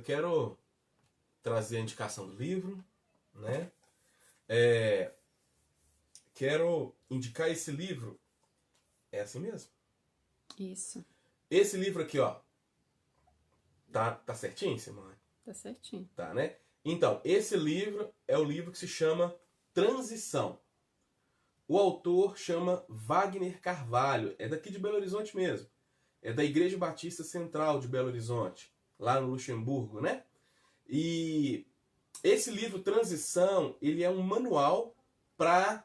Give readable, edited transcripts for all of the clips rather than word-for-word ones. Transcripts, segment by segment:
quero trazer a indicação do livro, né? Quero indicar esse livro. É assim mesmo? Isso. Esse livro aqui, ó. Tá certinho, Simone? Tá certinho. Tá, né? Então, esse livro é o livro que se chama Transição. O autor chama Wagner Carvalho. É daqui de Belo Horizonte mesmo. É da Igreja Batista Central de Belo Horizonte, lá no Luxemburgo, né? E esse livro Transição, ele é um manual para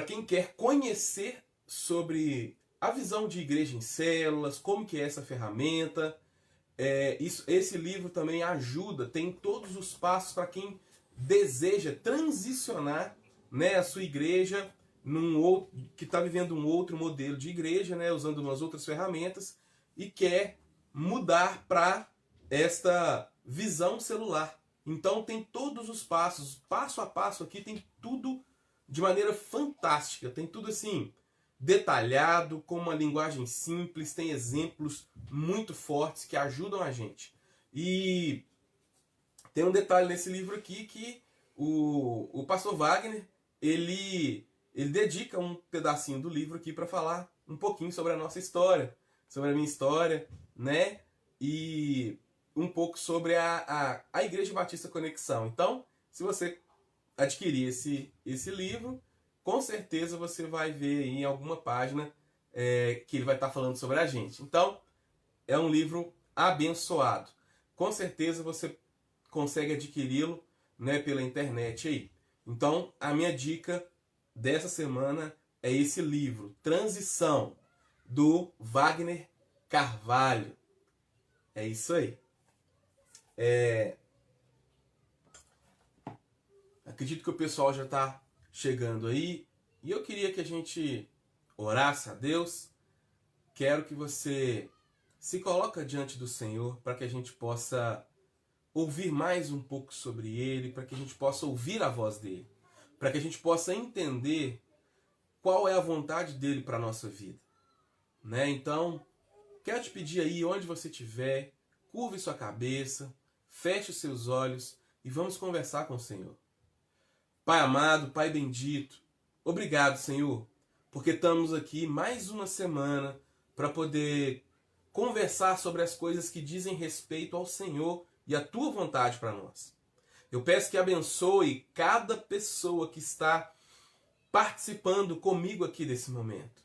quem quer conhecer sobre a visão de igreja em células, como que é essa ferramenta. Esse livro também ajuda, tem todos os passos para quem deseja transicionar, né, a sua igreja que está vivendo um outro modelo de igreja, né, usando umas outras ferramentas e quer mudar para esta visão celular. Então tem todos os passos, passo a passo aqui, tem tudo de maneira fantástica, tem tudo assim detalhado, com uma linguagem simples, tem exemplos muito fortes que ajudam a gente. E tem um detalhe nesse livro aqui que o pastor Wagner, ele dedica um pedacinho do livro aqui para falar um pouquinho sobre a nossa história, sobre a minha história, né? E um pouco sobre a Igreja Batista Conexão. Então, se você adquirir esse livro, com certeza você vai ver em alguma página que ele vai estar falando sobre a gente. Então, é um livro abençoado. Com certeza você consegue adquiri-lo, né, pela internet aí. Então, a minha dica dessa semana é esse livro, Transição, do Wagner Carvalho. É isso aí. Acredito que o pessoal já está chegando aí. E eu queria que a gente orasse a Deus. Quero que você se coloque diante do Senhor para que a gente possa ouvir mais um pouco sobre Ele, para que a gente possa ouvir a voz dEle, para que a gente possa entender qual é a vontade dEle para a nossa vida, né? Então, quero te pedir aí, onde você estiver, curve sua cabeça, feche os seus olhos e vamos conversar com o Senhor. Pai amado, Pai bendito, obrigado, Senhor, porque estamos aqui mais uma semana para poder conversar sobre as coisas que dizem respeito ao Senhor e a Tua vontade para nós. Eu peço que abençoe cada pessoa que está participando comigo aqui desse momento.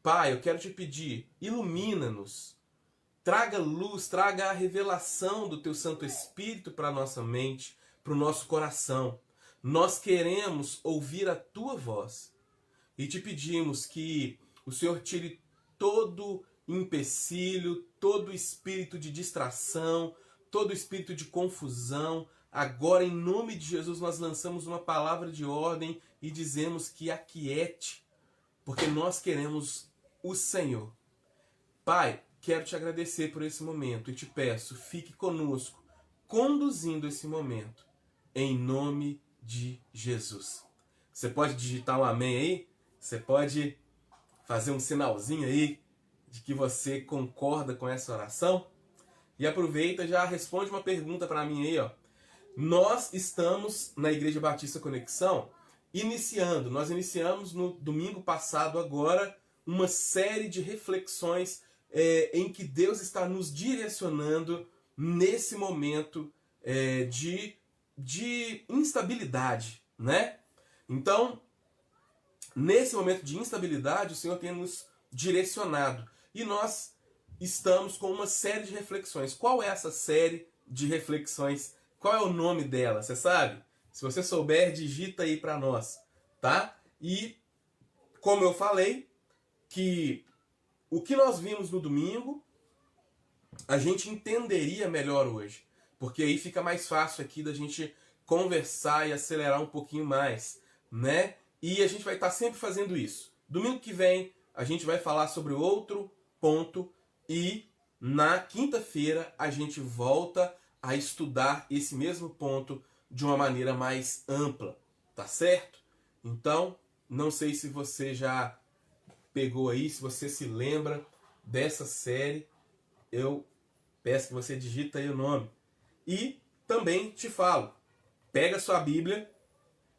Pai, eu quero te pedir, ilumina-nos, traga luz, traga a revelação do Teu Santo Espírito para a nossa mente, para o nosso coração. Nós queremos ouvir a Tua voz e te pedimos que o Senhor tire todo empecilho, todo espírito de distração, todo espírito de confusão. Agora, em nome de Jesus, nós lançamos uma palavra de ordem e dizemos que aquiete, porque nós queremos o Senhor. Pai, quero te agradecer por esse momento e te peço, fique conosco, conduzindo esse momento, em nome de Jesus. Você pode digitar um amém aí? Você pode fazer um sinalzinho aí de que você concorda com essa oração? E aproveita e já responde uma pergunta para mim aí, ó. Nós estamos na Igreja Batista Conexão nós iniciamos no domingo passado agora uma série de reflexões em que Deus está nos direcionando nesse momento de instabilidade, né? Então, nesse momento de instabilidade, o Senhor tem nos direcionado. E nós estamos com uma série de reflexões. Qual é essa série de reflexões? Qual é o nome dela? Você sabe? Se você souber, digita aí para nós, tá? E, como eu falei, que o que nós vimos no domingo, a gente entenderia melhor hoje. Porque aí fica mais fácil aqui da gente conversar e acelerar um pouquinho mais, né? E a gente vai estar sempre fazendo isso. Domingo que vem, a gente vai falar sobre outro ponto e na quinta-feira a gente volta a estudar esse mesmo ponto de uma maneira mais ampla, tá certo? Então, não sei se você já pegou aí, se você se lembra dessa série, eu peço que você digita aí o nome. E também te falo, pega sua Bíblia,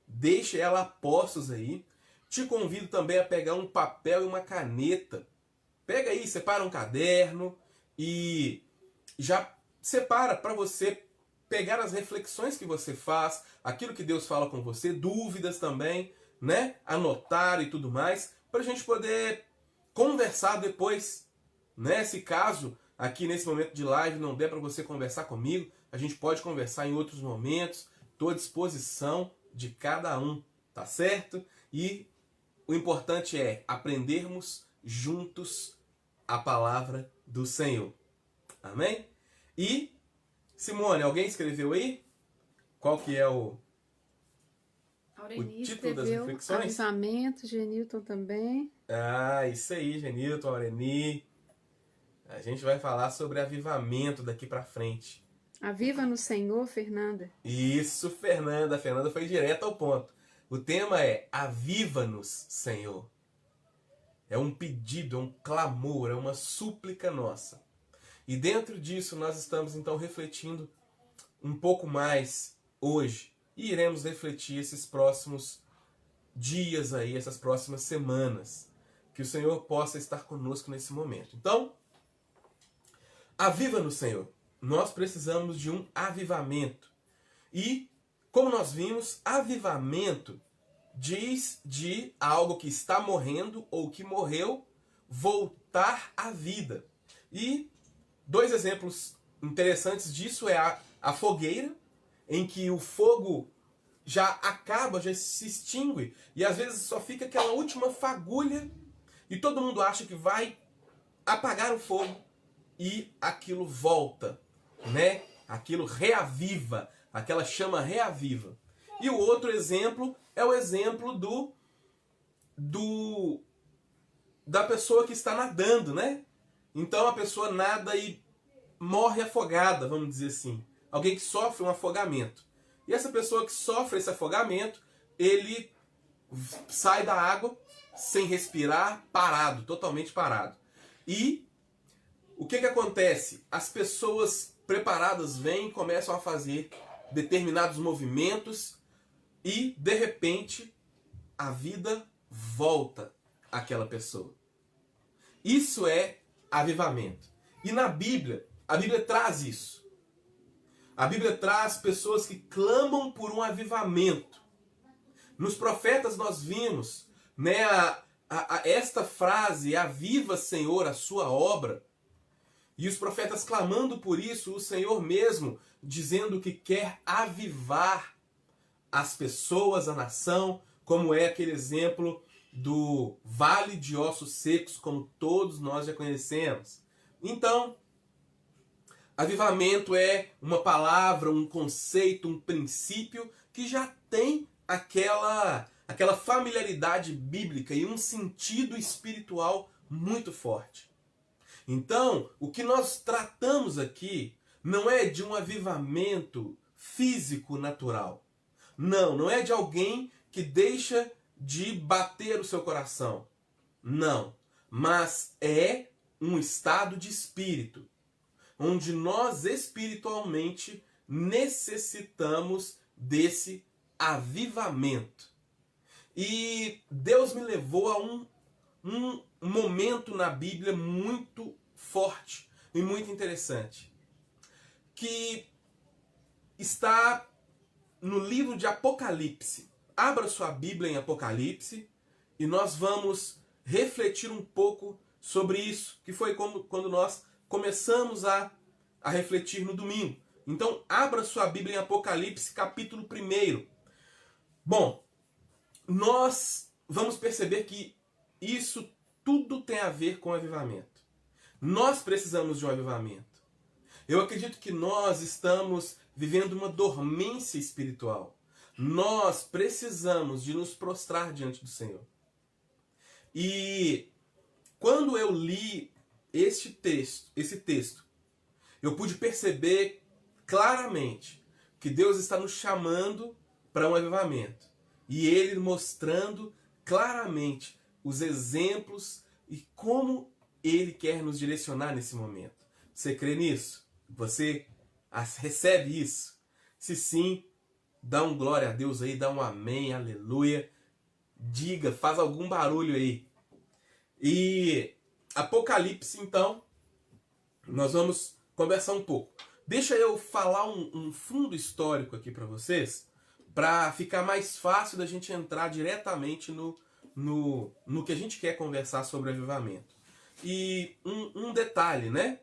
deixa ela a postos aí. Te convido também a pegar um papel e uma caneta. Pega aí, separa um caderno e já separa para você pegar as reflexões que você faz, aquilo que Deus fala com você, dúvidas também, né? Anotar e tudo mais, para a gente poder conversar depois, né? Se caso aqui nesse momento de live não der para você conversar comigo, a gente pode conversar em outros momentos. Estou à disposição de cada um, tá certo? E o importante é aprendermos juntos a palavra do Senhor. Amém? E, Simone, alguém escreveu aí? Qual que é o Aureni título das escreveu reflexões? Avisamento, Genilton também. Ah, isso aí, Genilton, Aureni. A gente vai falar sobre avivamento daqui pra frente. Aviva no Senhor, Fernanda. Isso, Fernanda. A Fernanda foi direto ao ponto. O tema é Aviva-nos, Senhor. É um pedido, é um clamor, é uma súplica nossa. E dentro disso nós estamos então refletindo um pouco mais hoje. E iremos refletir esses próximos dias aí, essas próximas semanas. Que o Senhor possa estar conosco nesse momento. Então, aviva-nos, Senhor. Nós precisamos de um avivamento. E, como nós vimos, avivamento diz de algo que está morrendo ou que morreu voltar à vida. E dois exemplos interessantes disso é a fogueira, em que o fogo já acaba, já se extingue, e às vezes só fica aquela última fagulha, e todo mundo acha que vai apagar o fogo, e aquilo volta, né? Aquilo reaviva, aquela chama reaviva. E o outro exemplo é o exemplo da pessoa que está nadando, né? Então a pessoa nada e morre afogada, vamos dizer assim. Alguém que sofre um afogamento. E essa pessoa que sofre esse afogamento, ele sai da água sem respirar, parado, totalmente parado. E o que acontece? As pessoas preparadas vêm e começam a fazer determinados movimentos e, de repente, a vida volta àquela pessoa. Isso é avivamento. E na Bíblia, a Bíblia traz isso. A Bíblia traz pessoas que clamam por um avivamento. Nos profetas nós vimos, né, esta frase, aviva, Senhor, a sua obra. E os profetas clamando por isso, o Senhor mesmo dizendo que quer avivar as pessoas, a nação, como é aquele exemplo do vale de ossos secos, como todos nós já conhecemos. Então, avivamento é uma palavra, um conceito, um princípio que já tem aquela familiaridade bíblica e um sentido espiritual muito forte. Então, o que nós tratamos aqui não é de um avivamento físico natural. Não é de alguém que deixa de bater o seu coração. Não, mas é um estado de espírito, onde nós espiritualmente necessitamos desse avivamento. E Deus me levou a um momento na Bíblia muito forte e muito interessante, que está no livro de Apocalipse. Abra sua Bíblia em Apocalipse e nós vamos refletir um pouco sobre isso, que foi quando nós começamos a refletir no domingo. Então, abra sua Bíblia em Apocalipse, capítulo 1. Bom, nós vamos perceber que isso tudo tem a ver com avivamento. Nós precisamos de um avivamento. Eu acredito que nós estamos vivendo uma dormência espiritual. Nós precisamos de nos prostrar diante do Senhor. E quando eu li esse texto, eu pude perceber claramente que Deus está nos chamando para um avivamento. E Ele mostrando claramente os exemplos e como Ele quer nos direcionar nesse momento. Você crê nisso? Você Recebe isso? Se sim, dá um glória a Deus aí, dá um amém, aleluia. Diga, faz algum barulho aí. E Apocalipse, então, nós vamos conversar um pouco. Deixa eu falar um fundo histórico aqui para vocês, para ficar mais fácil da gente entrar diretamente no que a gente quer conversar sobre avivamento. E um detalhe, né?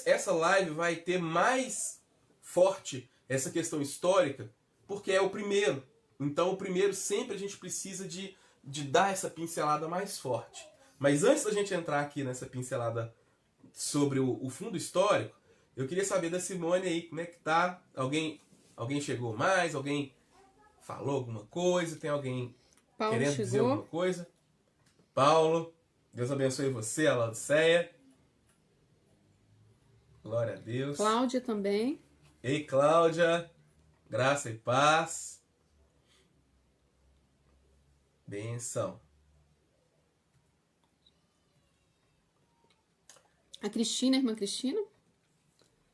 Essa live vai ter mais forte essa questão histórica, porque é o primeiro. Então, o primeiro sempre a gente precisa de dar essa pincelada mais forte. Mas antes da gente entrar aqui nessa pincelada sobre o fundo histórico, eu queria saber da Simone aí, como é que tá? Alguém chegou mais? Alguém falou alguma coisa? Tem alguém Paulo querendo dizer chegou. alguma coisa? Paulo, Deus abençoe você, a Laodiceia. Glória a Deus. Cláudia também. Ei, Cláudia, graça e paz. Benção. A Cristina, irmã Cristina.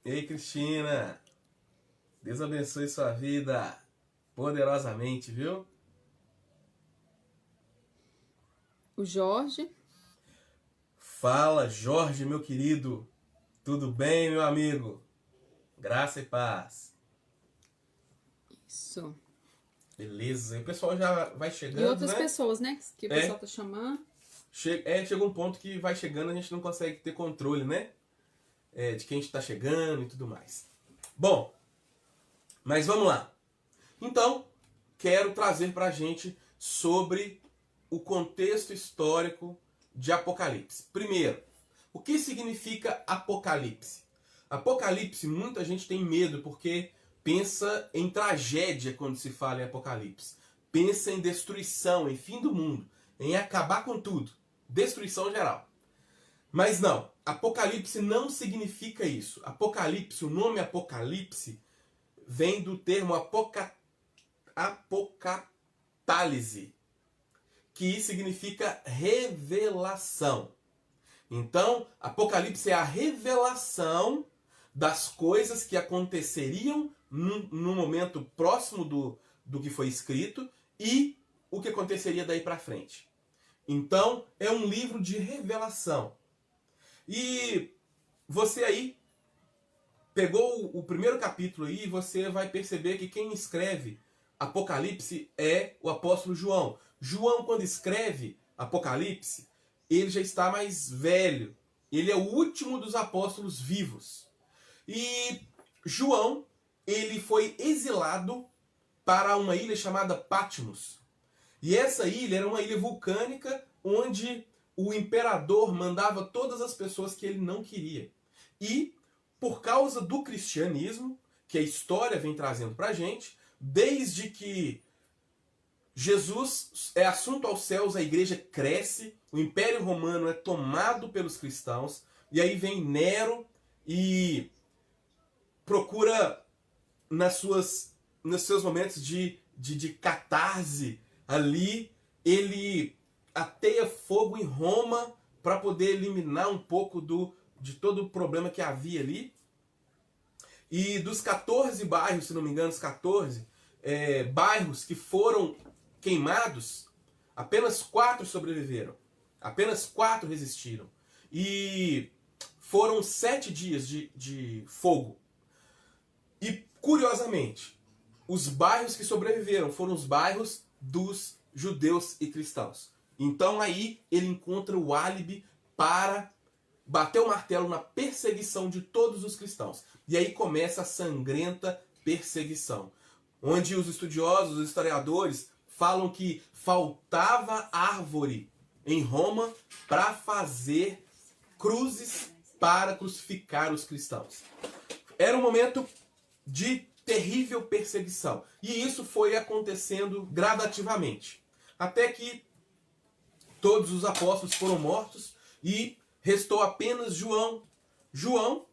Ei, Cristina, Deus abençoe sua vida poderosamente, viu? O Jorge. Fala, Jorge, meu querido. Tudo bem, meu amigo? Graça e paz. Isso. Beleza. E o pessoal já vai chegando, E outras né? pessoas, né? Que o pessoal tá chamando. Chega um ponto que vai chegando, a gente não consegue ter controle, né? De quem está chegando e tudo mais. Bom, mas vamos lá. Então, quero trazer pra gente sobre o contexto histórico de Apocalipse. Primeiro, o que significa Apocalipse? Apocalipse, muita gente tem medo porque pensa em tragédia quando se fala em Apocalipse. Pensa em destruição, em fim do mundo, em acabar com tudo. Destruição geral. Mas não, Apocalipse não significa isso. Apocalipse, o nome Apocalipse, vem do termo apocatálise, que significa revelação. Então, Apocalipse é a revelação das coisas que aconteceriam no momento próximo do que foi escrito e o que aconteceria daí para frente. Então, é um livro de revelação. E você aí pegou o primeiro capítulo aí e você vai perceber que quem escreve Apocalipse é o apóstolo João. João, quando escreve Apocalipse, ele já está mais velho. Ele é o último dos apóstolos vivos. E João, ele foi exilado para uma ilha chamada Patmos. E essa ilha era uma ilha vulcânica onde o imperador mandava todas as pessoas que ele não queria. E, por causa do cristianismo, que a história vem trazendo pra gente, desde que Jesus é assunto aos céus, a igreja cresce, o Império Romano é tomado pelos cristãos, e aí vem Nero e procura, nos seus momentos de catarse ali, ele ateia fogo em Roma para poder eliminar um pouco de todo o problema que havia ali. E dos 14 bairros, se não me engano, os 14 bairros que foram queimados, apenas 4 sobreviveram. Apenas 4 resistiram. E foram 7 dias de fogo. E, curiosamente, os bairros que sobreviveram foram os bairros dos judeus e cristãos. Então aí ele encontra o álibi para bater o martelo na perseguição de todos os cristãos. E aí começa a sangrenta perseguição, onde os estudiosos, os historiadores, falam que faltava árvore em Roma para fazer cruzes para crucificar os cristãos. Era um momento de terrível perseguição. E isso foi acontecendo gradativamente. Até que todos os apóstolos foram mortos e restou apenas João. João,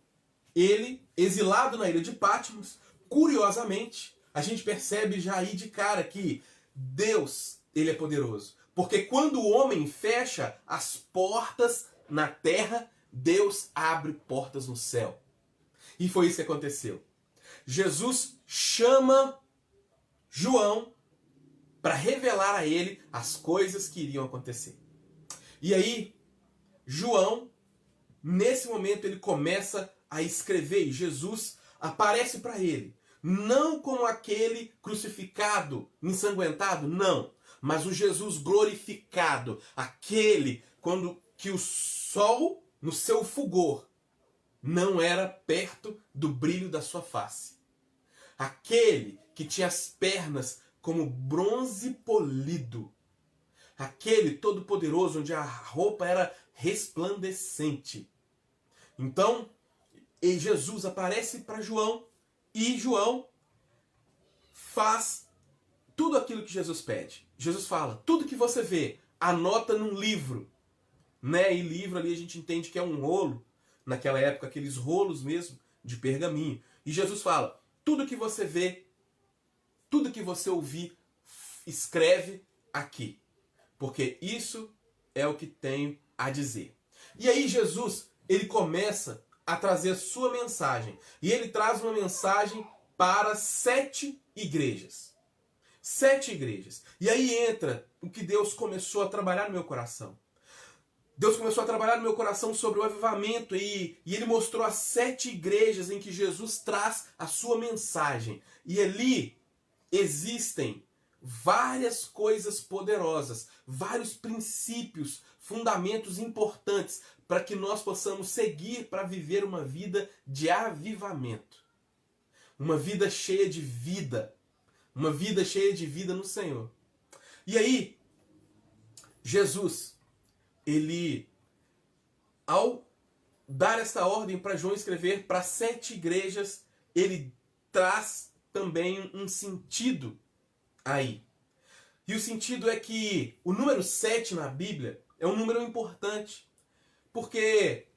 ele, exilado na ilha de Patmos, curiosamente, a gente percebe já aí de cara que Deus, ele é poderoso. Porque quando o homem fecha as portas na terra, Deus abre portas no céu. E foi isso que aconteceu. Jesus chama João para revelar a ele as coisas que iriam acontecer. E aí, João, nesse momento, ele começa a escrever e Jesus aparece para ele. Não como aquele crucificado, ensanguentado, não. Mas o Jesus glorificado, aquele que o sol, no seu fulgor, não era perto do brilho da sua face. Aquele que tinha as pernas como bronze polido. Aquele todo-poderoso, onde a roupa era resplandecente. Então, Jesus aparece para João e João faz tudo aquilo que Jesus pede. Jesus fala, tudo que você vê, anota num livro. Né? E livro ali a gente entende que é um rolo, naquela época, aqueles rolos mesmo de pergaminho. E Jesus fala, tudo que você vê, tudo que você ouvir, escreve aqui. Porque isso é o que tenho a dizer. E aí Jesus, ele começa a trazer a sua mensagem. E ele traz uma mensagem para 7 igrejas. 7 igrejas. E aí entra o que Deus começou a trabalhar no meu coração. Deus começou a trabalhar no meu coração sobre o avivamento e ele mostrou as 7 igrejas em que Jesus traz a sua mensagem. E ali existem várias coisas poderosas, vários princípios, fundamentos importantes para que nós possamos seguir para viver uma vida de avivamento. Uma vida cheia de vida. Uma vida cheia de vida no Senhor. E aí, Jesus, ele, ao dar esta ordem para João escrever para 7 igrejas, ele traz também um sentido aí. E o sentido é que o número 7 na Bíblia é um número importante, porque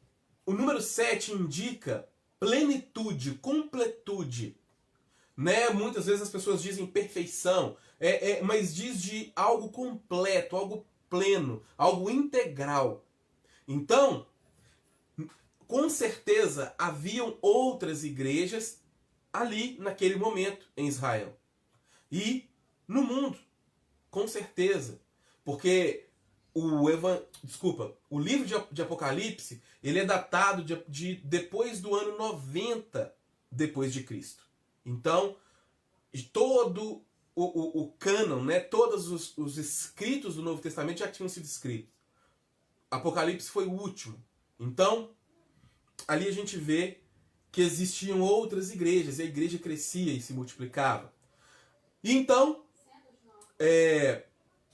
o número 7 indica plenitude, completude. Né? Muitas vezes as pessoas dizem perfeição, mas diz de algo completo, algo pleno, algo integral. Então, com certeza haviam outras igrejas ali naquele momento em Israel. E no mundo, com certeza. Porque o livro de Apocalipse, ele é datado de depois do ano 90 depois de Cristo. Então, todo o cânon, né, todos os escritos do Novo Testamento já tinham sido escritos. Apocalipse foi o último. Então, ali a gente vê que existiam outras igrejas, e a igreja crescia e se multiplicava. E então,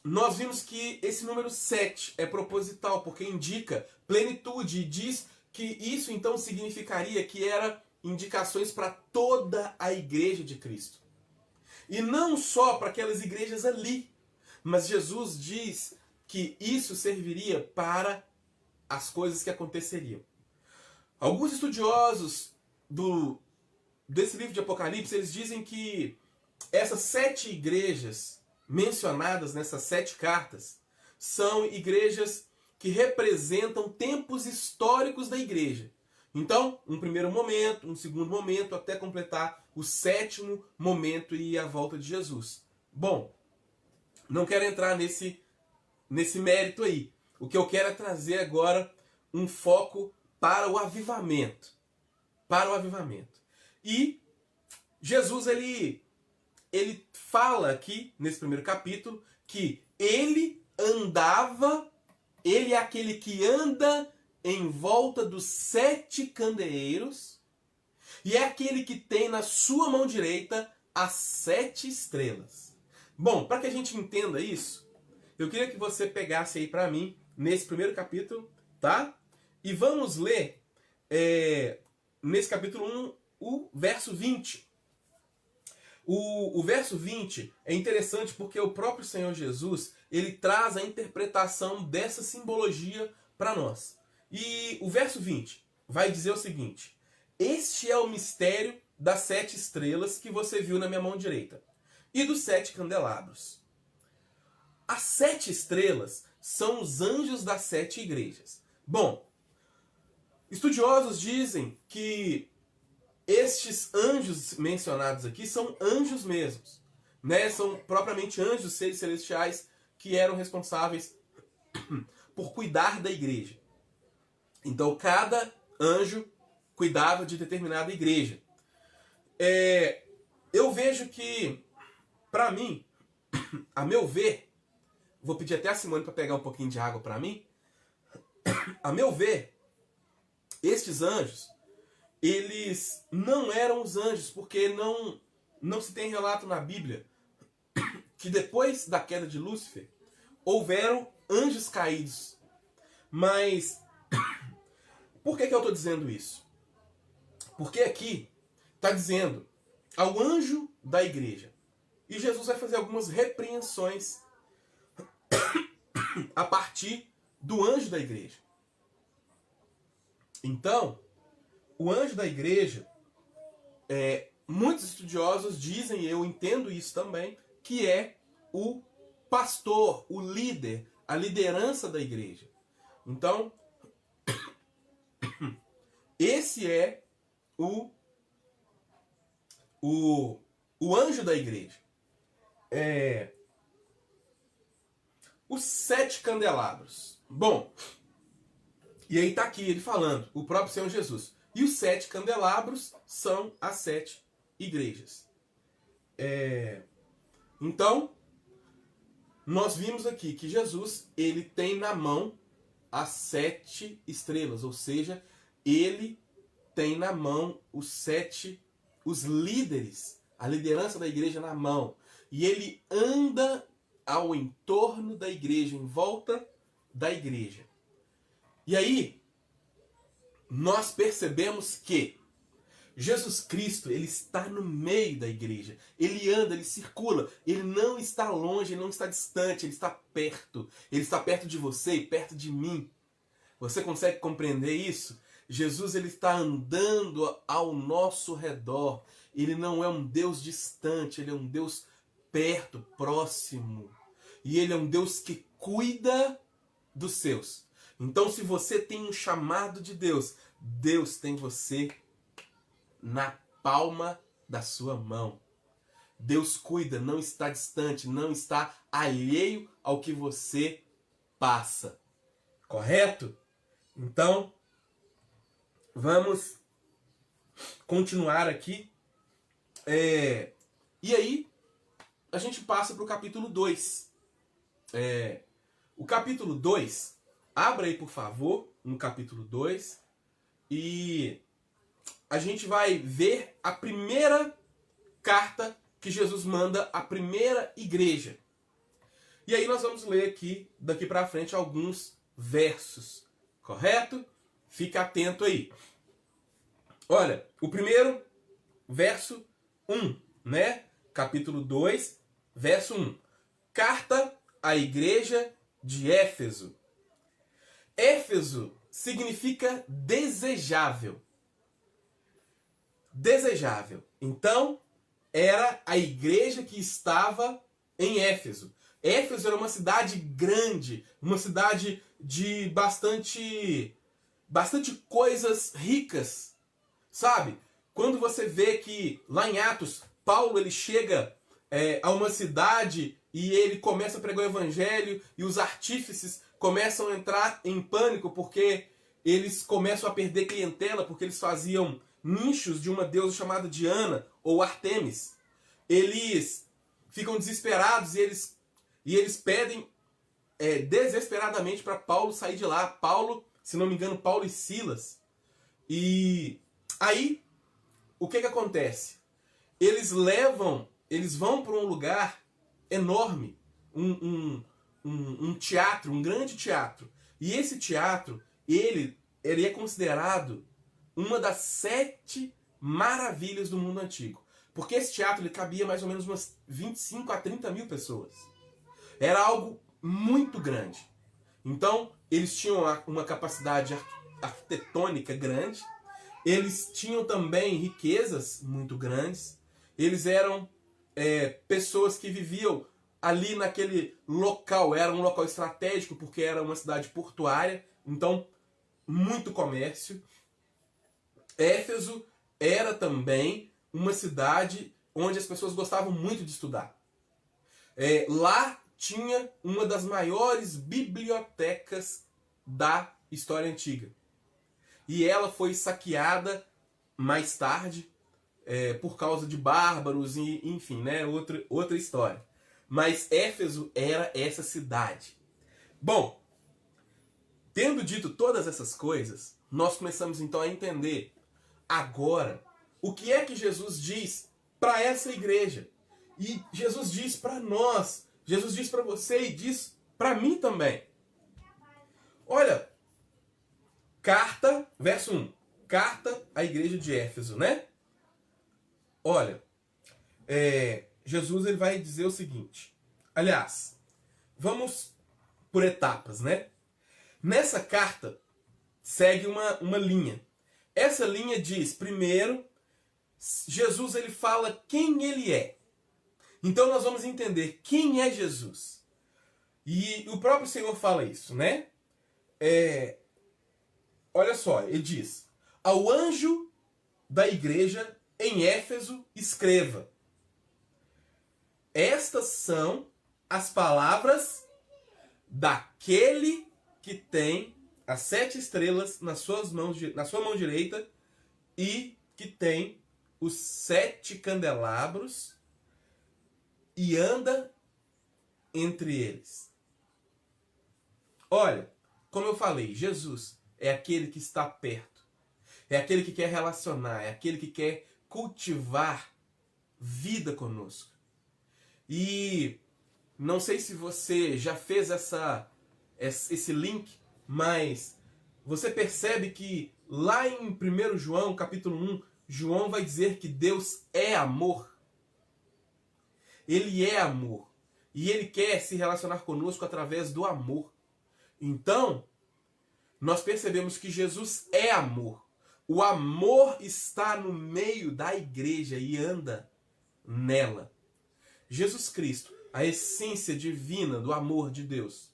nós vimos que esse número 7 é proposital, porque indica plenitude, e diz que isso então significaria que era indicações para toda a igreja de Cristo. E não só para aquelas igrejas ali, mas Jesus diz que isso serviria para as coisas que aconteceriam. Alguns estudiosos desse livro de Apocalipse, eles dizem que essas 7 igrejas mencionadas nessas 7 cartas são igrejas que representam tempos históricos da igreja. Então, um primeiro momento, um segundo momento, até completar o 7º momento e a volta de Jesus. Bom, não quero entrar nesse mérito aí. O que eu quero é trazer agora um foco para o avivamento. Para o avivamento. E Jesus, ele fala aqui, nesse primeiro capítulo, que ele é aquele que anda em volta dos 7 candeeiros, e é aquele que tem na sua mão direita as 7 estrelas. Bom, para que a gente entenda isso, eu queria que você pegasse aí para mim, nesse primeiro capítulo, tá? E vamos ler, nesse capítulo 1, o verso 20. O verso 20 é interessante porque o próprio Senhor Jesus, ele traz a interpretação dessa simbologia para nós. E o verso 20 vai dizer o seguinte: este é o mistério das 7 estrelas que você viu na minha mão direita, e dos 7 candelabros. As 7 estrelas são os anjos das 7 igrejas. Bom, estudiosos dizem que estes anjos mencionados aqui são anjos mesmos, né? São propriamente anjos, seres celestiais, que eram responsáveis por cuidar da igreja. Então, cada anjo cuidava de determinada igreja. Eu vejo que, para mim, a meu ver, vou pedir até a Simone para pegar um pouquinho de água para mim. A meu ver, estes anjos, eles não eram os anjos, porque não se tem relato na Bíblia que depois da queda de Lúcifer, houveram anjos caídos. Mas, por que eu estou dizendo isso? Porque aqui está dizendo ao anjo da igreja. E Jesus vai fazer algumas repreensões a partir do anjo da igreja. Então, o anjo da igreja, muitos estudiosos dizem, e eu entendo isso também, que é o pastor, o líder, a liderança da igreja. Então, esse é o anjo da igreja. Os 7 candelabros. Bom, e aí está aqui ele falando, o próprio Senhor Jesus. E os 7 candelabros são as 7 igrejas. Então, nós vimos aqui que Jesus, ele tem na mão as 7 estrelas, ou seja, ele tem na mão os líderes, a liderança da igreja na mão. E ele anda ao entorno da igreja, em volta da igreja. E aí, nós percebemos que Jesus Cristo, ele está no meio da igreja. Ele anda, ele circula. Ele não está longe, ele não está distante, ele está perto. Ele está perto de você e perto de mim. Você consegue compreender isso? Jesus, ele está andando ao nosso redor. Ele não é um Deus distante, ele é um Deus perto, próximo. E ele é um Deus que cuida dos seus. Então, se você tem um chamado de Deus, Deus tem você na palma da sua mão. Deus cuida, não está distante, não está alheio ao que você passa. Correto? Então, vamos continuar aqui. E aí, a gente passa para o capítulo 2. O capítulo 2, abra aí por favor, no capítulo 2, e a gente vai ver a primeira carta que Jesus manda à primeira igreja. E aí nós vamos ler aqui, daqui para frente, alguns versos, correto? Fica atento aí. Olha, o primeiro, verso 1, né? Capítulo 2, verso 1. Carta à igreja de Éfeso. Éfeso significa desejável. Desejável. Então, era a igreja que estava em Éfeso. Éfeso era uma cidade grande, uma cidade de bastante coisas ricas, sabe? Quando você vê que lá em Atos, Paulo ele chega a uma cidade e ele começa a pregar o evangelho e os artífices começam a entrar em pânico porque eles começam a perder clientela, porque eles faziam nichos de uma deusa chamada Diana ou Artemis. Eles ficam desesperados e eles pedem desesperadamente para Paulo sair de lá. Paulo, se não me engano, Paulo e Silas. E aí, o que acontece? Eles vão para um lugar enorme, um teatro, um grande teatro. E esse teatro, ele é considerado uma das 7 maravilhas do mundo antigo. Porque esse teatro ele cabia mais ou menos umas 25 a 30 mil pessoas. Era algo muito grande. Então, eles tinham uma capacidade arquitetônica grande. Eles tinham também riquezas muito grandes. Eles eram pessoas que viviam ali naquele local. Era um local estratégico porque era uma cidade portuária. Então, muito comércio. Éfeso era também uma cidade onde as pessoas gostavam muito de estudar. Lá tinha uma das maiores bibliotecas da história antiga. E ela foi saqueada mais tarde por causa de bárbaros e, enfim, né, outra história. Mas Éfeso era essa cidade. Bom, tendo dito todas essas coisas, nós começamos então a entender agora o que é que Jesus diz para essa igreja. E Jesus diz para nós, Jesus diz para você e diz para mim também. Olha, carta, verso 1, carta à igreja de Éfeso, né? Olha, Jesus ele vai dizer o seguinte, aliás, vamos por etapas, né? Nessa carta segue uma linha. Essa linha diz, primeiro, Jesus ele fala quem ele é. Então nós vamos entender quem é Jesus. E o próprio Senhor fala isso, né? Olha só, ele diz, ao anjo da igreja em Éfeso escreva. Estas são as palavras daquele que tem as 7 estrelas na sua mão direita e que tem os 7 candelabros e anda entre eles. Olha, como eu falei, Jesus é aquele que está perto, é aquele que quer relacionar, é aquele que quer cultivar vida conosco. E não sei se você já fez esse link, mas você percebe que lá em 1 João, capítulo 1, João vai dizer que Deus é amor. Ele é amor. E ele quer se relacionar conosco através do amor. Então, nós percebemos que Jesus é amor. O amor está no meio da igreja e anda nela. Jesus Cristo, a essência divina do amor de Deus,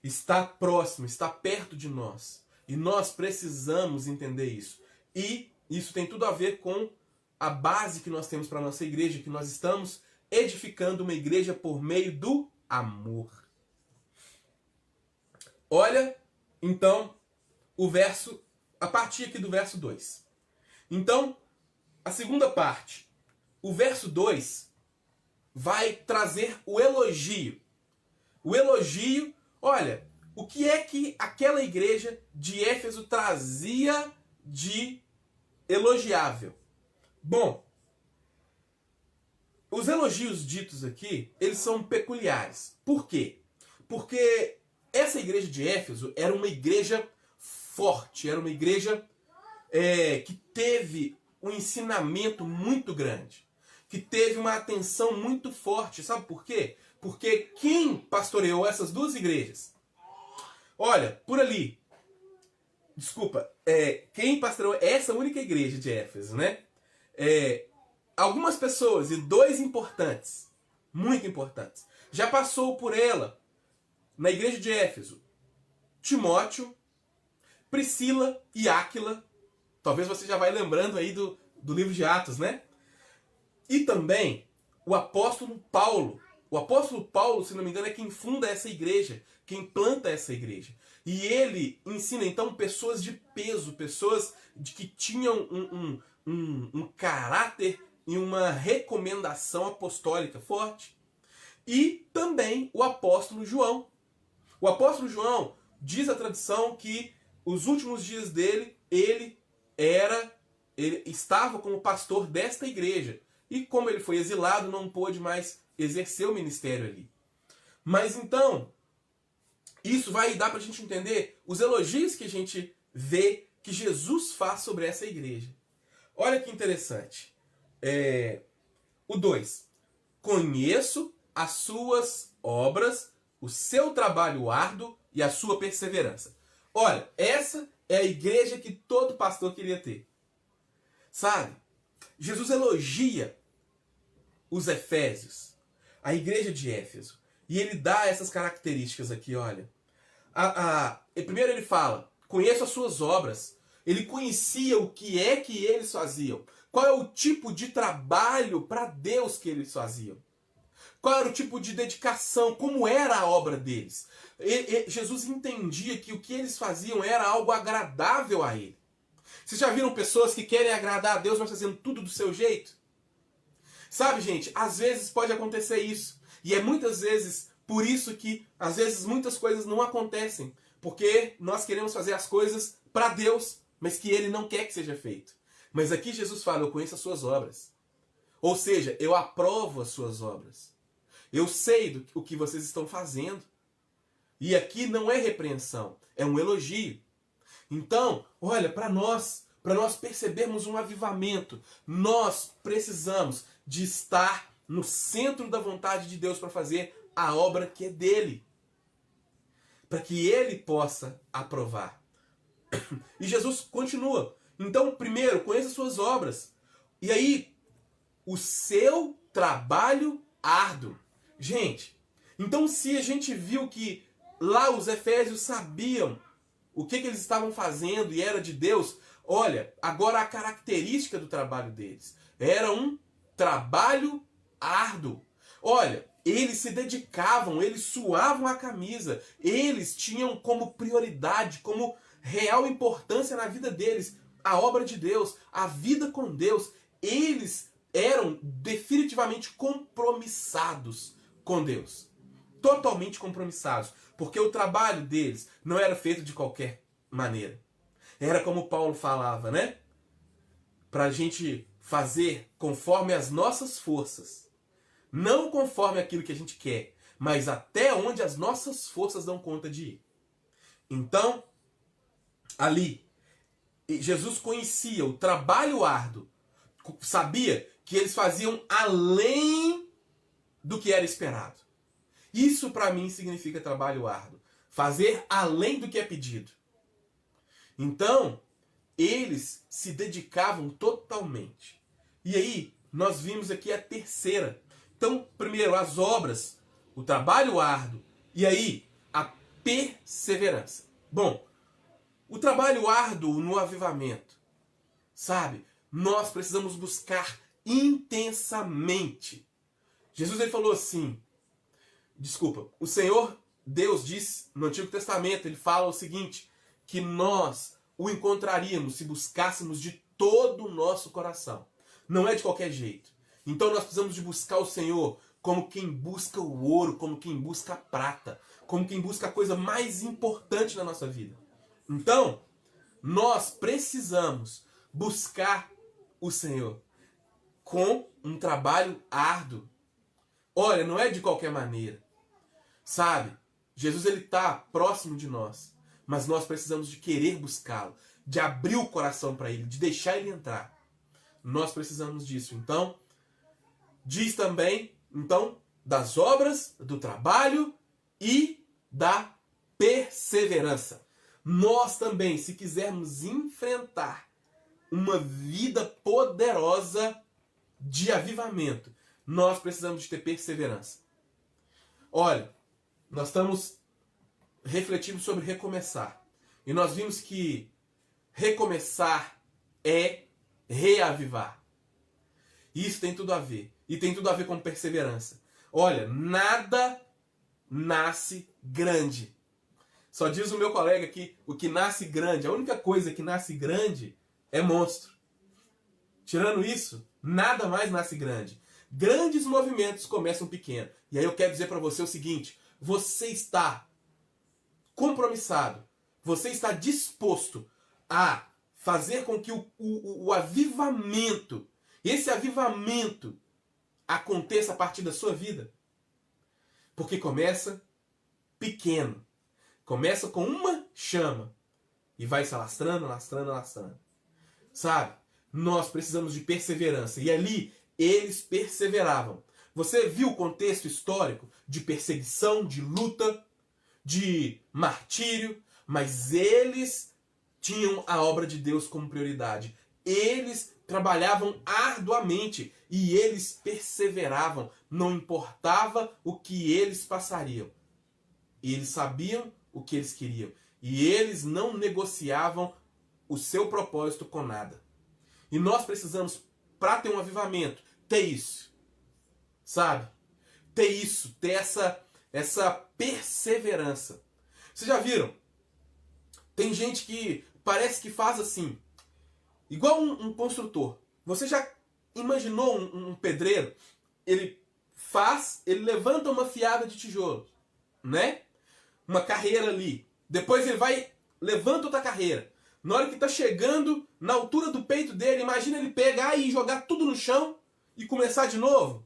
está próximo, está perto de nós. E nós precisamos entender isso. E isso tem tudo a ver com a base que nós temos para a nossa igreja, que nós estamos edificando uma igreja por meio do amor. Olha, então, a partir aqui do verso 2. Então, a segunda parte, o verso 2, vai trazer o elogio. O elogio, olha, o que é que aquela igreja de Éfeso trazia de elogiável? Bom, os elogios ditos aqui, eles são peculiares. Por quê? Porque essa igreja de Éfeso era uma igreja forte, era uma igreja que teve um ensinamento muito grande, que teve uma atenção muito forte. Sabe por quê? Porque quem pastoreou essas duas igrejas? Olha, por ali, quem pastoreou essa única igreja de Éfeso, né? Algumas pessoas, e 2 importantes, muito importantes, já passou por ela na igreja de Éfeso: Timóteo, Priscila e Áquila. Talvez você já vai lembrando aí do livro de Atos, né? E também o apóstolo Paulo. O apóstolo Paulo, se não me engano, é quem funda essa igreja, quem planta essa igreja. E ele ensina, então, pessoas de peso, pessoas que tinham um caráter e uma recomendação apostólica forte. E também o apóstolo João. O apóstolo João, diz a tradição que os últimos dias dele, ele estava como pastor desta igreja. E como ele foi exilado, não pôde mais exercer o ministério ali. Mas então, isso vai dar para a gente entender os elogios que a gente vê que Jesus faz sobre essa igreja. Olha que interessante. O 2. Conheço as suas obras, o seu trabalho árduo e a sua perseverança. Olha, essa é a igreja que todo pastor queria ter. Sabe? Jesus elogia os Efésios, a igreja de Éfeso. E ele dá essas características aqui, olha. Primeiro ele fala, conheço as suas obras. ele conhecia o que eles faziam. Qual é o tipo de trabalho para Deus que eles faziam? Qual era o tipo de dedicação? Como era a obra deles? Jesus entendia que o que eles faziam era algo agradável a ele. Vocês já viram pessoas que querem agradar a Deus, mas fazendo tudo do seu jeito? Sabe, gente, às vezes pode acontecer isso. E é muitas vezes por isso que, às vezes, muitas coisas não acontecem. Porque nós queremos fazer as coisas para Deus, mas que Ele não quer que seja feito. Mas aqui Jesus fala, eu conheço as suas obras. Ou seja, eu aprovo as suas obras. Eu sei o que vocês estão fazendo. E aqui não é repreensão, é um elogio. Então, olha, para nós percebermos um avivamento, nós precisamos de estar no centro da vontade de Deus para fazer a obra que é dele. Para que ele possa aprovar. E Jesus continua. Então, primeiro, conheça as suas obras. E aí, o seu trabalho árduo. Gente, então se a gente viu que lá os efésios sabiam o que eles estavam fazendo e era de Deus, olha, agora a característica do trabalho deles era um trabalho árduo. Olha, eles se dedicavam, eles suavam a camisa, eles tinham como prioridade, como real importância na vida deles, a obra de Deus, a vida com Deus. Eles eram definitivamente compromissados com Deus. Totalmente compromissados. Porque o trabalho deles não era feito de qualquer maneira. Era como Paulo falava, né? Para a gente fazer conforme as nossas forças. Não conforme aquilo que a gente quer, mas até onde as nossas forças dão conta de ir. Então, ali, Jesus conhecia o trabalho árduo, sabia que eles faziam além do que era esperado. Isso para mim significa trabalho árduo. Fazer além do que é pedido. Então, eles se dedicavam totalmente. E aí, nós vimos aqui a terceira. Então, primeiro, as obras, o trabalho árduo, e aí, a perseverança. Bom, o trabalho árduo no avivamento, sabe? Nós precisamos buscar intensamente. Jesus ele falou assim, o Senhor Deus diz no Antigo Testamento, ele fala o seguinte, que nós o encontraríamos se buscássemos de todo o nosso coração. Não é de qualquer jeito. Então nós precisamos de buscar o Senhor como quem busca o ouro, como quem busca a prata, como quem busca a coisa mais importante na nossa vida. Então, nós precisamos buscar o Senhor com um trabalho árduo. Olha, não é de qualquer maneira. Sabe? Jesus ele está próximo de nós, mas nós precisamos de querer buscá-lo, de abrir o coração para ele, de deixar ele entrar. Nós precisamos disso. Então, diz também, das obras, do trabalho e da perseverança. Nós também, se quisermos enfrentar uma vida poderosa de avivamento, nós precisamos de ter perseverança. Olha, nós estamos refletindo sobre recomeçar. E nós vimos que recomeçar é reavivar. Isso tem tudo a ver. E tem tudo a ver com perseverança. Olha, nada nasce grande. Só diz o meu colega que o que nasce grande, a única coisa que nasce grande é monstro. Tirando isso, nada mais nasce grande. Grandes movimentos começam pequeno. E aí eu quero dizer para você o seguinte, você está compromissado, você está disposto a fazer com que o avivamento, esse avivamento aconteça a partir da sua vida? Porque começa pequeno. Começa com uma chama e vai se alastrando, alastrando, alastrando. Sabe? Nós precisamos de perseverança. E ali eles perseveravam. Você viu o contexto histórico de perseguição, de luta, de martírio, mas eles tinham a obra de Deus como prioridade. Eles trabalhavam arduamente e eles perseveravam. Não importava o que eles passariam. Eles sabiam o que eles queriam. E eles não negociavam o seu propósito com nada. E nós precisamos, para ter um avivamento, ter isso. Sabe? Ter isso, ter essa perseverança. Vocês já viram? Tem gente que parece que faz assim, igual um construtor. Você já imaginou um pedreiro? Ele levanta uma fiada de tijolo, né? Uma carreira ali. Depois ele levanta outra carreira. Na hora que está chegando na altura do peito dele, imagina ele pegar e jogar tudo no chão e começar de novo.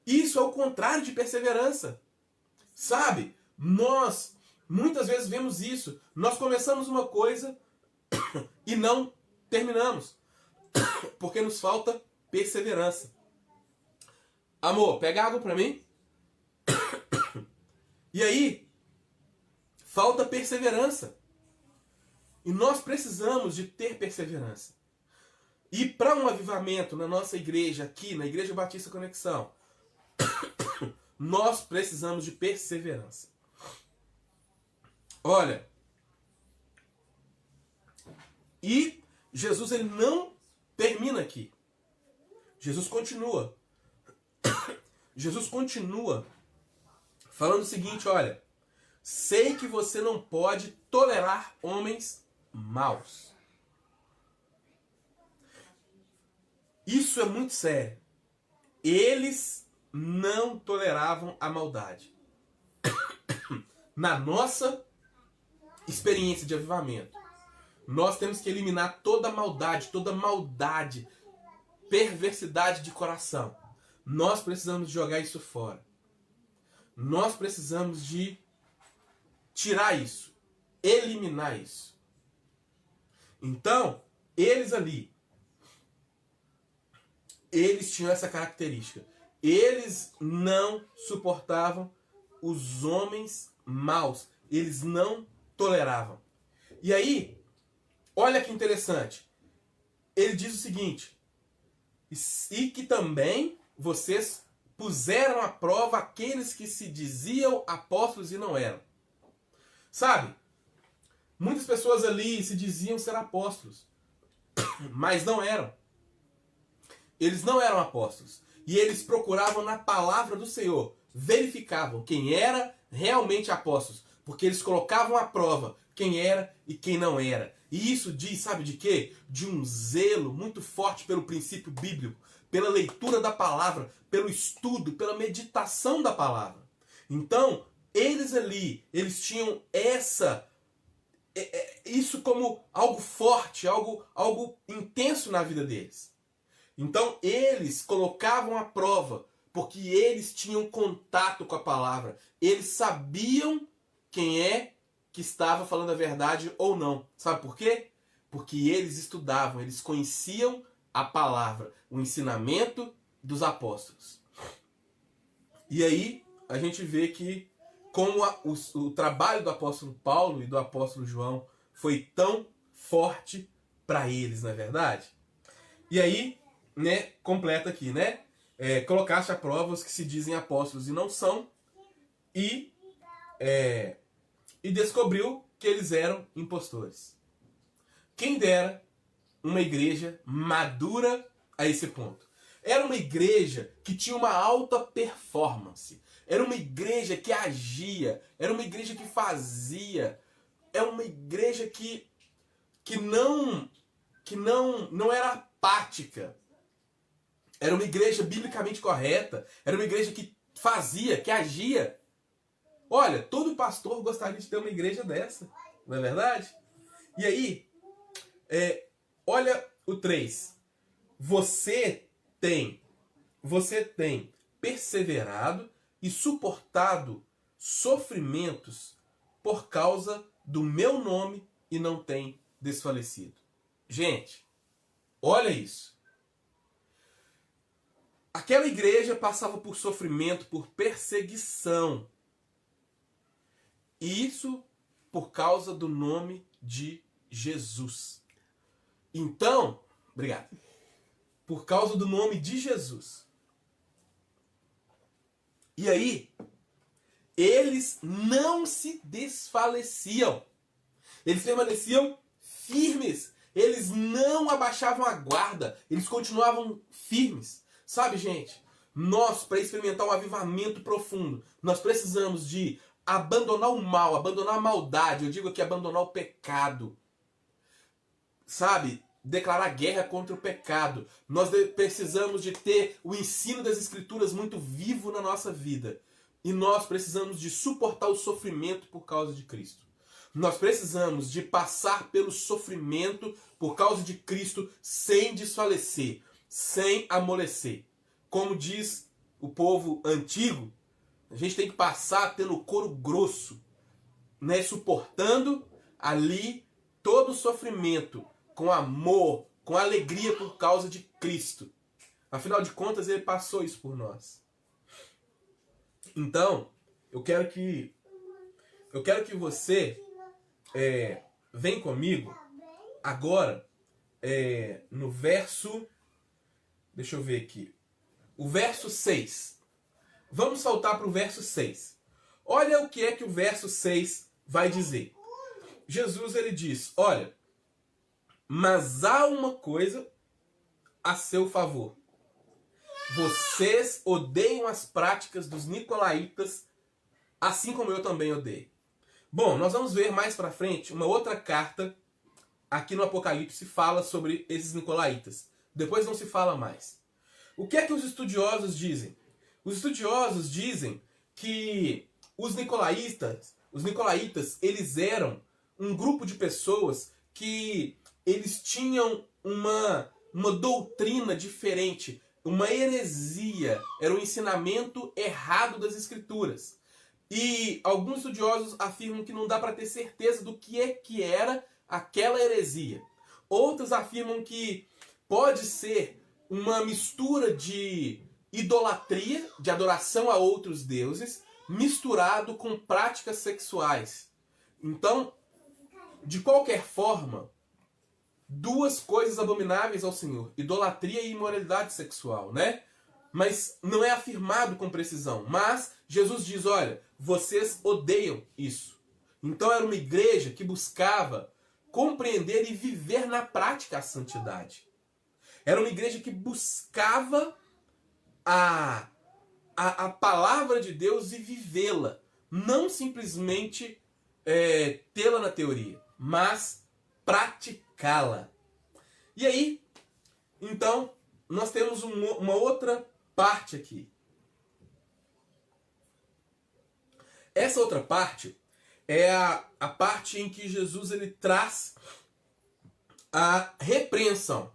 Isso é o contrário de perseverança. Sabe? Nós muitas vezes vemos isso. Nós começamos uma coisa e não terminamos. Porque nos falta perseverança. Amor, pega água pra mim. E aí, falta perseverança. E nós precisamos de ter perseverança. E para um avivamento na nossa igreja, aqui na Igreja Batista Conexão, nós precisamos de perseverança. Olha, e Jesus ele não termina aqui. Jesus continua. Jesus continua falando o seguinte, olha, sei que você não pode tolerar homens maus. Isso é muito sério. Eles não toleravam a maldade. Na nossa experiência de avivamento, nós temos que eliminar toda maldade, perversidade de coração. Nós precisamos jogar isso fora. Nós precisamos de tirar isso, eliminar isso. Então, eles ali, eles tinham essa característica. Eles não suportavam os homens maus. Eles não toleravam. E aí, olha que interessante. Ele diz o seguinte, e que também vocês puseram à prova aqueles que se diziam apóstolos e não eram. Sabe? Muitas pessoas ali se diziam ser apóstolos, mas não eram. Eles não eram apóstolos. E eles procuravam na palavra do Senhor, verificavam quem era realmente apóstolos, porque eles colocavam à prova quem era e quem não era. E isso diz, sabe de quê? De um zelo muito forte pelo princípio bíblico, pela leitura da palavra, pelo estudo, pela meditação da palavra. Então, eles ali, eles tinham isso como algo forte, algo intenso na vida deles. Então, eles colocavam à prova, porque eles tinham contato com a palavra. Eles sabiam quem é que estava falando a verdade ou não. Sabe por quê? Porque eles estudavam, eles conheciam a palavra, o ensinamento dos apóstolos. E aí, a gente vê que como o trabalho do apóstolo Paulo e do apóstolo João foi tão forte para eles, não é verdade? E aí, né, completa aqui, né? Colocaste à prova os que se dizem apóstolos e não são, e descobriu que eles eram impostores. Quem dera uma igreja madura a esse ponto. Era uma igreja que tinha uma alta performance. Era uma igreja que agia. Era uma igreja que fazia. Era uma igreja que não era apática. Era uma igreja biblicamente correta. Era uma igreja que fazia, que agia. Olha, todo pastor gostaria de ter uma igreja dessa. Não é verdade? E aí, olha o 3. Você tem perseverado e suportado sofrimentos por causa do meu nome e não tem desfalecido. Gente, olha isso. Aquela igreja passava por sofrimento, por perseguição. E isso por causa do nome de Jesus. Então, obrigado. Por causa do nome de Jesus. E aí, eles não se desfaleciam. Eles permaneciam firmes. Eles não abaixavam a guarda. Eles continuavam firmes. Sabe, gente? Nós, para experimentar um avivamento profundo, nós precisamos de abandonar o mal, abandonar a maldade. Eu digo aqui abandonar o pecado. Sabe? Declarar guerra contra o pecado. Nós precisamos de ter o ensino das Escrituras muito vivo na nossa vida. E nós precisamos de suportar o sofrimento por causa de Cristo. Nós precisamos de passar pelo sofrimento por causa de Cristo sem desfalecer, sem amolecer. Como diz o povo antigo, a gente tem que passar tendo o couro grosso, né? Suportando ali todo o sofrimento, com amor, com alegria por causa de Cristo. Afinal de contas, ele passou isso por nós. Então, eu quero que você vem comigo agora no verso... Deixa eu ver aqui. O verso 6. Vamos saltar para o verso 6. Olha o que é que o verso 6 vai dizer. Jesus, ele diz, olha, mas há uma coisa a seu favor. Vocês odeiam as práticas dos nicolaítas, assim como eu também odeio. Bom, nós vamos ver mais para frente uma outra carta aqui no Apocalipse fala sobre esses nicolaítas. Depois não se fala mais. O que é que os estudiosos dizem? Os estudiosos dizem que os nicolaítas, eles eram um grupo de pessoas que eles tinham uma doutrina diferente, uma heresia, era um ensinamento errado das Escrituras. E alguns estudiosos afirmam que não dá para ter certeza do que era aquela heresia. Outros afirmam que pode ser uma mistura de idolatria, de adoração a outros deuses, misturado com práticas sexuais. Então, de qualquer forma, duas coisas abomináveis ao Senhor: idolatria e imoralidade sexual, né? Mas não é afirmado com precisão. Mas Jesus diz, olha, vocês odeiam isso. Então era uma igreja que buscava compreender e viver na prática a santidade. Era uma igreja que buscava a palavra de Deus e vivê-la. Não simplesmente tê-la na teoria, mas praticá-la. E aí, então, nós temos uma outra parte aqui. Essa outra parte é a parte em que Jesus ele traz a repreensão.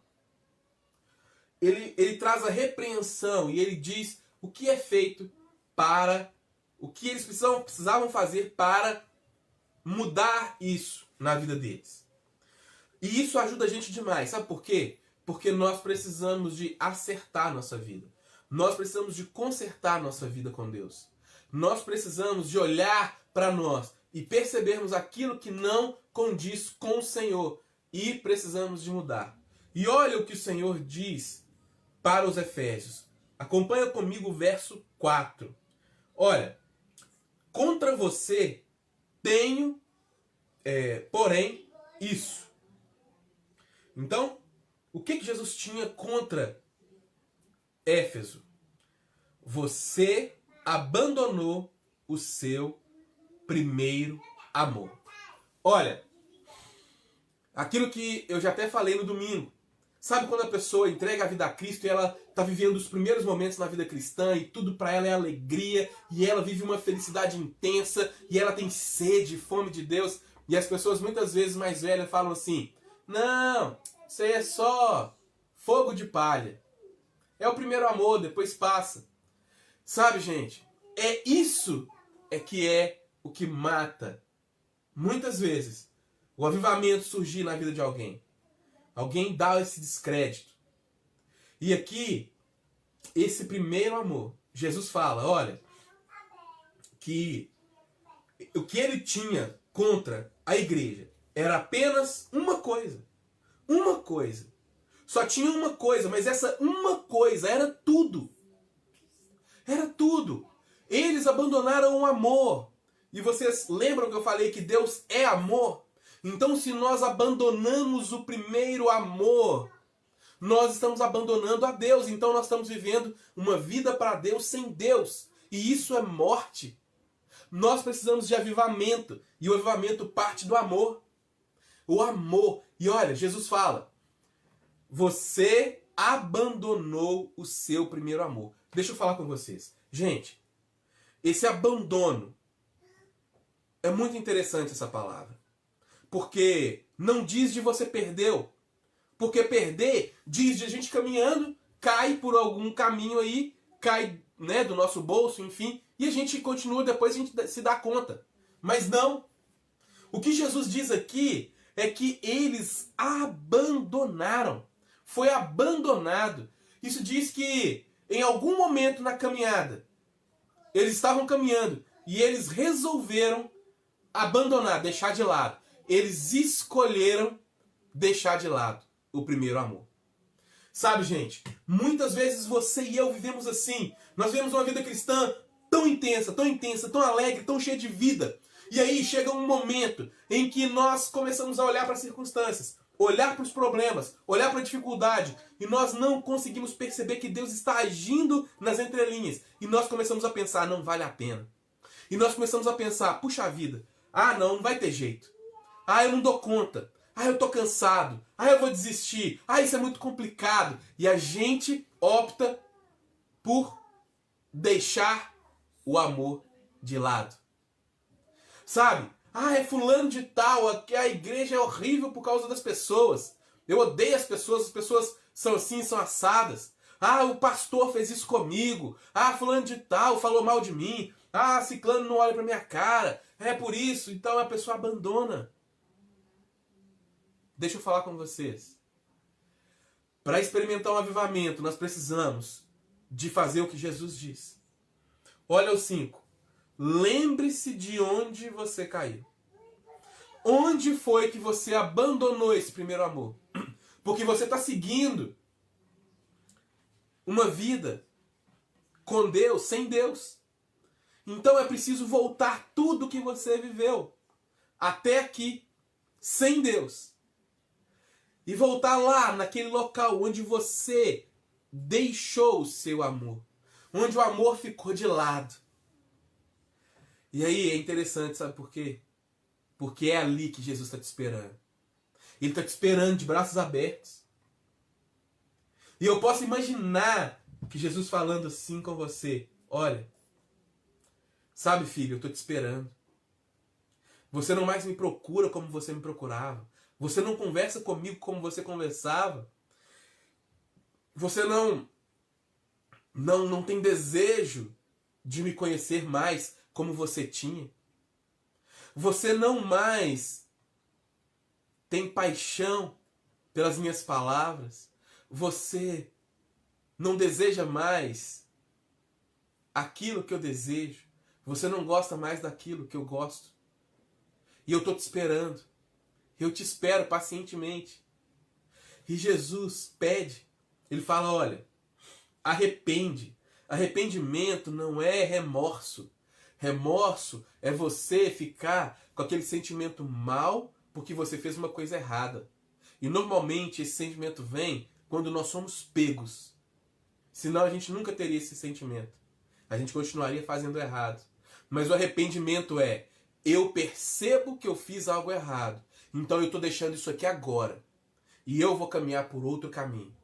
Ele traz a repreensão e ele diz o que é feito para... o que eles precisavam fazer para mudar isso na vida deles. E isso ajuda a gente demais. Sabe por quê? Porque nós precisamos de acertar nossa vida. Nós precisamos de consertar nossa vida com Deus. Nós precisamos de olhar para nós e percebermos aquilo que não condiz com o Senhor. E precisamos de mudar. E olha o que o Senhor diz para os Efésios. Acompanha comigo o verso 4. Olha, contra você tenho, porém, isso. Então, o que Jesus tinha contra Éfeso? Você abandonou o seu primeiro amor. Olha, aquilo que eu já até falei no domingo. Sabe quando a pessoa entrega a vida a Cristo e ela está vivendo os primeiros momentos na vida cristã e tudo para ela é alegria e ela vive uma felicidade intensa e ela tem sede, fome de Deus, e as pessoas muitas vezes mais velhas falam assim: não, isso aí é só fogo de palha. É o primeiro amor, depois passa. Sabe, gente? Isso que é o que mata, muitas vezes, o avivamento surgir na vida de alguém. Alguém dá esse descrédito. E aqui, esse primeiro amor, Jesus fala, olha, que o que ele tinha contra a igreja era apenas uma coisa. Uma coisa. Só tinha uma coisa, mas essa uma coisa era tudo. Era tudo. Eles abandonaram o amor. E vocês lembram que eu falei que Deus é amor? Então, se nós abandonamos o primeiro amor, nós estamos abandonando a Deus. Então, nós estamos vivendo uma vida para Deus sem Deus. E isso é morte. Nós precisamos de avivamento. E o avivamento parte do amor. O amor. E olha, Jesus fala: você abandonou o seu primeiro amor. Deixa eu falar com vocês. Gente, esse abandono, é muito interessante essa palavra. Porque não diz de você perdeu. Porque perder diz de a gente caminhando, cai por algum caminho aí, cai, né, do nosso bolso, enfim, e a gente continua, depois a gente se dá conta. Mas não. O que Jesus diz aqui é que eles abandonaram. Foi abandonado. Isso diz que em algum momento na caminhada, eles estavam caminhando e eles resolveram abandonar, deixar de lado. Eles escolheram deixar de lado o primeiro amor. Sabe, gente, muitas vezes você e eu vivemos assim. Nós vivemos uma vida cristã tão intensa, tão alegre, tão cheia de vida. E aí chega um momento em que nós começamos a olhar para as circunstâncias, olhar para os problemas, olhar para a dificuldade, e nós não conseguimos perceber que Deus está agindo nas entrelinhas. E nós começamos a pensar, não vale a pena. E nós começamos a pensar, puxa vida, não vai ter jeito. Eu não dou conta. Eu tô cansado. Eu vou desistir. Isso é muito complicado. E a gente opta por deixar o amor de lado. Sabe? É fulano de tal, que a igreja é horrível por causa das pessoas. Eu odeio as pessoas são assim, são assadas. O pastor fez isso comigo. Fulano de tal falou mal de mim. Ciclano não olha pra minha cara. É por isso. Então a pessoa abandona. Deixa eu falar com vocês. Para experimentar um avivamento, nós precisamos de fazer o que Jesus diz. Olha o 5. Lembre-se de onde você caiu. Onde foi que você abandonou esse primeiro amor? Porque você está seguindo uma vida com Deus, sem Deus. Então é preciso voltar tudo que você viveu até aqui, sem Deus. E voltar lá, naquele local onde você deixou o seu amor. Onde o amor ficou de lado. E aí é interessante, sabe por quê? Porque é ali que Jesus está te esperando. Ele está te esperando de braços abertos. E eu posso imaginar que Jesus falando assim com você. Olha, sabe, filho, eu estou te esperando. Você não mais me procura como você me procurava. Você não conversa comigo como você conversava. Você não tem desejo de me conhecer mais como você tinha. Você não mais tem paixão pelas minhas palavras. Você não deseja mais aquilo que eu desejo. Você não gosta mais daquilo que eu gosto. E eu estou te esperando. Eu te espero pacientemente. E Jesus pede. Ele fala, olha, arrepende. Arrependimento não é remorso. Remorso é você ficar com aquele sentimento mal porque você fez uma coisa errada. E normalmente esse sentimento vem quando nós somos pegos. Senão a gente nunca teria esse sentimento. A gente continuaria fazendo errado. Mas o arrependimento é, eu percebo que eu fiz algo errado. Então eu estou deixando isso aqui agora. E eu vou caminhar por outro caminho.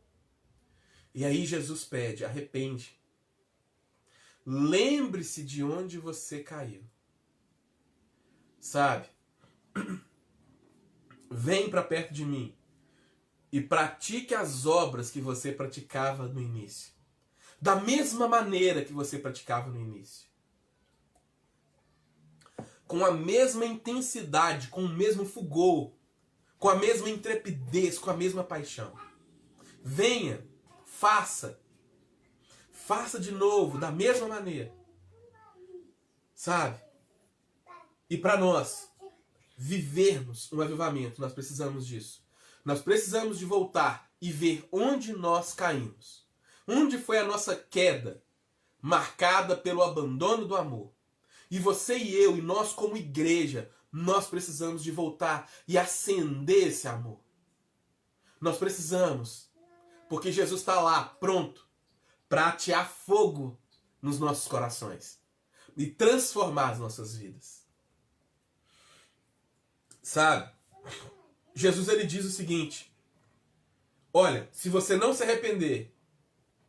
E aí Jesus pede, arrepende. Lembre-se de onde você caiu. Sabe? Vem para perto de mim e pratique as obras que você praticava no início. Da mesma maneira que você praticava no início. Com a mesma intensidade, com o mesmo fulgor, com a mesma intrepidez, com a mesma paixão. Venha, faça. Faça de novo, da mesma maneira. Sabe? E para nós vivermos um avivamento, nós precisamos disso. Nós precisamos de voltar e ver onde nós caímos. Onde foi a nossa queda, marcada pelo abandono do amor. E você e eu, e nós como igreja, nós precisamos de voltar e acender esse amor. Nós precisamos, porque Jesus está lá, pronto, para atear fogo nos nossos corações e transformar as nossas vidas. Sabe? Jesus ele diz o seguinte: olha, se você não se arrepender,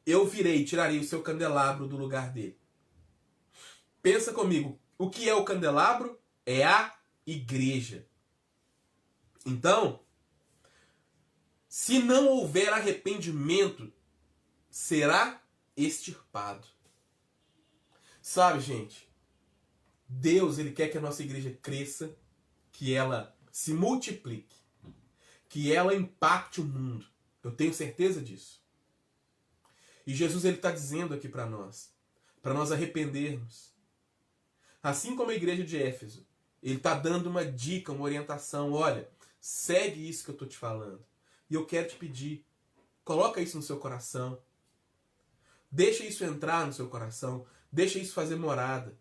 eu virei e tirarei o seu candelabro do lugar dele. Pensa comigo, o que é o candelabro? É a igreja. Então, se não houver arrependimento, será extirpado. Sabe, gente? Deus, ele quer que a nossa igreja cresça, que ela se multiplique, que ela impacte o mundo. Eu tenho certeza disso. E Jesus, ele está dizendo aqui para nós arrependermos. Assim como a igreja de Éfeso, ele está dando uma dica, uma orientação. Olha, segue isso que eu estou te falando. E eu quero te pedir, coloca isso no seu coração. Deixa isso entrar no seu coração. Deixa isso fazer morada.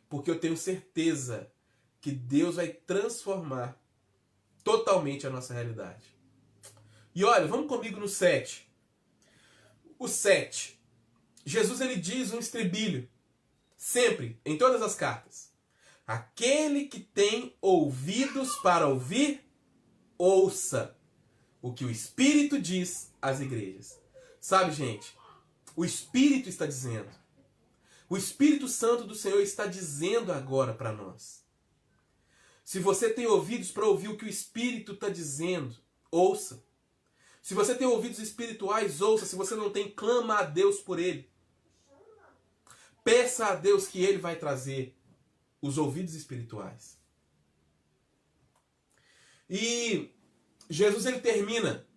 Porque eu tenho certeza que Deus vai transformar totalmente a nossa realidade. E olha, vamos comigo no 7. O 7. Jesus ele diz um estribilho. Sempre, em todas as cartas. Aquele que tem ouvidos para ouvir, ouça o que o Espírito diz às igrejas. Sabe, gente? O Espírito está dizendo. O Espírito Santo do Senhor está dizendo agora para nós. Se você tem ouvidos para ouvir o que o Espírito está dizendo, ouça. Se você tem ouvidos espirituais, ouça. Se você não tem, clama a Deus por ele. Peça a Deus que ele vai trazer os ouvidos espirituais. E Jesus ele termina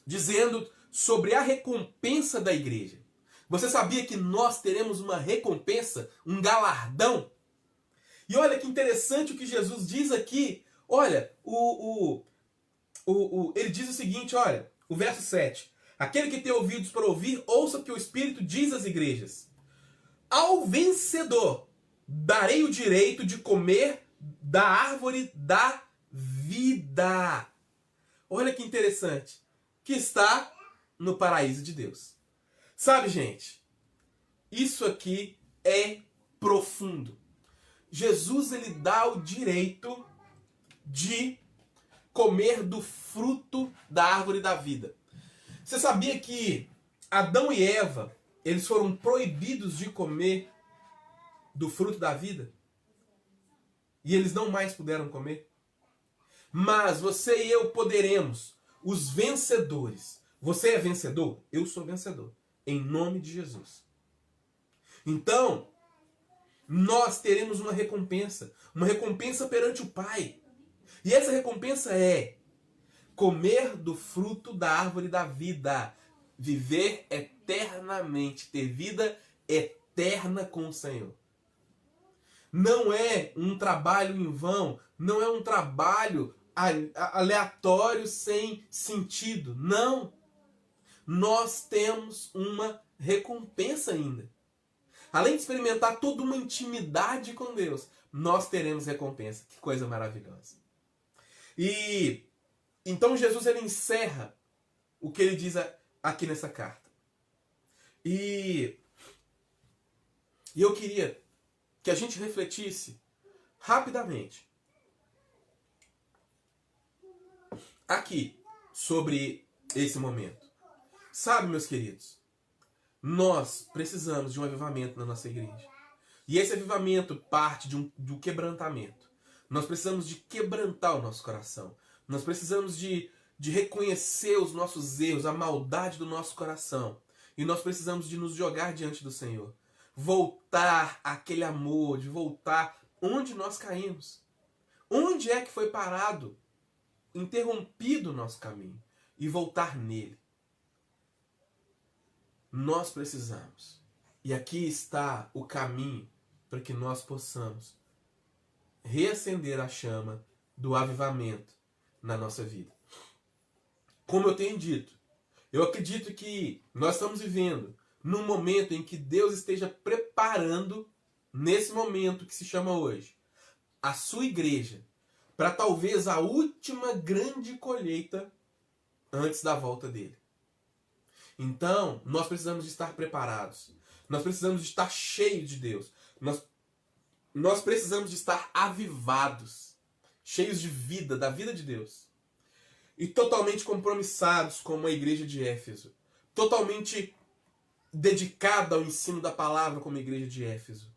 dizendo sobre a recompensa da igreja. Você sabia que nós teremos uma recompensa, um galardão? E olha que interessante o que Jesus diz aqui. Olha, ele diz o seguinte, olha, o verso 7. Aquele que tem ouvidos para ouvir, ouça o que o Espírito diz às igrejas. Ao vencedor, darei o direito de comer da árvore da vida. Olha que interessante. Que está no paraíso de Deus. Sabe, gente? Isso aqui é profundo. Jesus, ele dá o direito de comer do fruto da árvore da vida. Você sabia que Adão e Eva, eles foram proibidos de comer do fruto da vida? E eles não mais puderam comer? Mas você e eu poderemos, os vencedores. Você é vencedor? Eu sou vencedor. Em nome de Jesus. Então, nós teremos uma recompensa perante o Pai. E essa recompensa é comer do fruto da árvore da vida, viver eternamente, ter vida eterna com o Senhor. Não é um trabalho em vão, não é um trabalho aleatório, sem sentido. Não. Nós temos uma recompensa ainda. Além de experimentar toda uma intimidade com Deus, nós teremos recompensa. Que coisa maravilhosa. E então Jesus ele encerra o que ele diz aqui nessa carta. E eu queria que a gente refletisse rapidamente aqui sobre esse momento. Sabe, meus queridos, nós precisamos de um avivamento na nossa igreja. E esse avivamento parte de um quebrantamento. Nós precisamos de quebrantar o nosso coração. Nós precisamos de reconhecer os nossos erros, a maldade do nosso coração. E nós precisamos de nos jogar diante do Senhor. Voltar àquele amor, de voltar onde nós caímos. Onde é que foi parado, interrompido o nosso caminho? E voltar nele. Nós precisamos. E aqui está o caminho para que nós possamos reacender a chama do avivamento na nossa vida. Como eu tenho dito, eu acredito que nós estamos vivendo num momento em que Deus esteja preparando, nesse momento que se chama hoje, a sua igreja para talvez a última grande colheita antes da volta dele. Então, nós precisamos de estar preparados. Nós precisamos de estar cheios de Deus. Nós precisamos de estar avivados, cheios de vida, da vida de Deus. E totalmente compromissados como a igreja de Éfeso. Totalmente dedicada ao ensino da palavra como a igreja de Éfeso.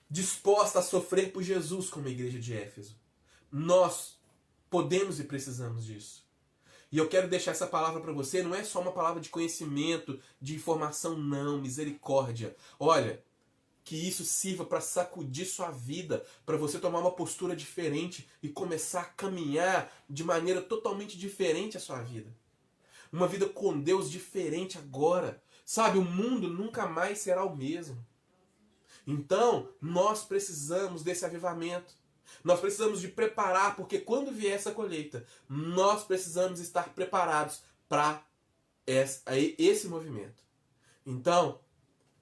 Disposta a sofrer por Jesus como a igreja de Éfeso. Nós podemos e precisamos disso. E eu quero deixar essa palavra para você, não é só uma palavra de conhecimento, de informação, não, misericórdia. Olha, que isso sirva para sacudir sua vida, para você tomar uma postura diferente e começar a caminhar de maneira totalmente diferente a sua vida. Uma vida com Deus diferente agora. Sabe, o mundo nunca mais será o mesmo. Então, nós precisamos desse avivamento. Nós precisamos de preparar, porque quando vier essa colheita, nós precisamos estar preparados para esse movimento. Então,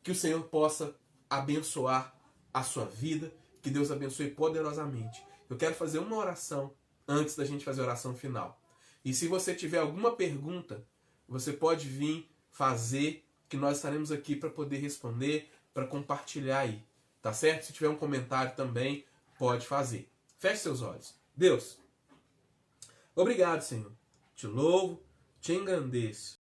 que o Senhor possa abençoar a sua vida, que Deus abençoe poderosamente. Eu quero fazer uma oração antes da gente fazer a oração final. E se você tiver alguma pergunta, você pode vir fazer, que nós estaremos aqui para poder responder, para compartilhar aí, tá certo? Se tiver um comentário também, pode fazer. Feche seus olhos. Deus, obrigado, Senhor. Te louvo, te engrandeço.